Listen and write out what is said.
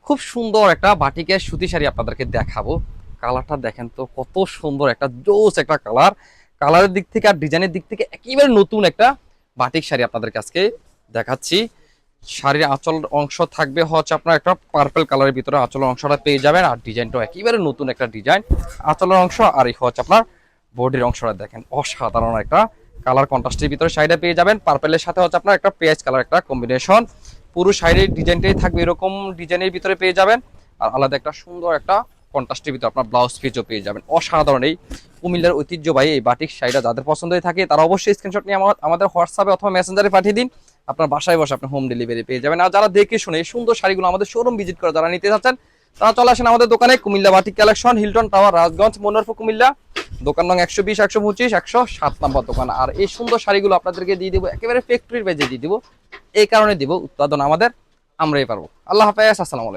খুব সুন্দর একটা বাটিকের সুতি শাড়ি আপনাদেরকে দেখাবো। কালারটা দেখেন তো কত সুন্দর, একটা জোস একটা কালার। কালারের দিক থেকে আর ডিজাইনের দিক থেকে একেবারে নতুন একটা বাটিক শাড়ি আপনাদেরকে আজকে দেখাচ্ছি। শাড়ির আঁচল অংশ থাকবে হচ্ছে আপনার একটা পার্পল কালারের ভিতরে আঁচলের অংশটা পেয়ে যাবেন, আর ডিজাইনটা একেবারে নতুন একটা ডিজাইন আঁচলের অংশ। আর এই হচ্ছে আপনার বডির অংশটা দেখেন, অসাধারণ একটা কালার কন্ট্রাস্টের ভিতরে শাড়িটা পেয়ে যাবেন। পার্পেলের সাথে হচ্ছে আপনার একটা পেঁয়াজ কালার একটা কম্বিনেশন। পুরো শাড়ির ডিজাইনটাই থাকবে এরকম ডিজাইনের ভিতরে পেয়ে যাবেন, আর আলাদা একটা সুন্দর একটা কন্ট্রাস্টের ভিতরে আপনার ব্লাউজ পিসও পেয়ে যাবেন। অসাধারণ এই কুমিল্লার ঐতিহ্যবাহী এই বাটিক শাড়িটা যাদের পছন্দ হয়ে থাকে তারা অবশ্যই স্ক্রিনশট নিয়ে আমাদের হোয়াটসঅ্যাপে অথবা মেসেঞ্জারে পাঠিয়ে দিন। আপনার বাসায় বসে আপনি হোম ডেলিভারি পেয়ে যাবেন। আর যারা দেখে শুনে এই সুন্দর শাড়িগুলো আমাদের শোরুম ভিজিট করে যারা নিতে চাচ্ছেন তারা চলে আসেন আমাদের দোকানে, Comilla batik collection, Hilton tower, Rajganj, Monorpur, Comilla. দোকান নং 120, 125, 107 নম্বর দোকান। আর এই সুন্দর শাড়িগুলো আপনাদেরকে দিয়ে দিব একেবারে ফ্যাক্টরির বেজে দিয়ে দিব। এই কারণে দিব, উৎপাদন আমাদের, আমরাই পারবো। আল্লাহ হাফেজ, আসসালামু আলাইকুম।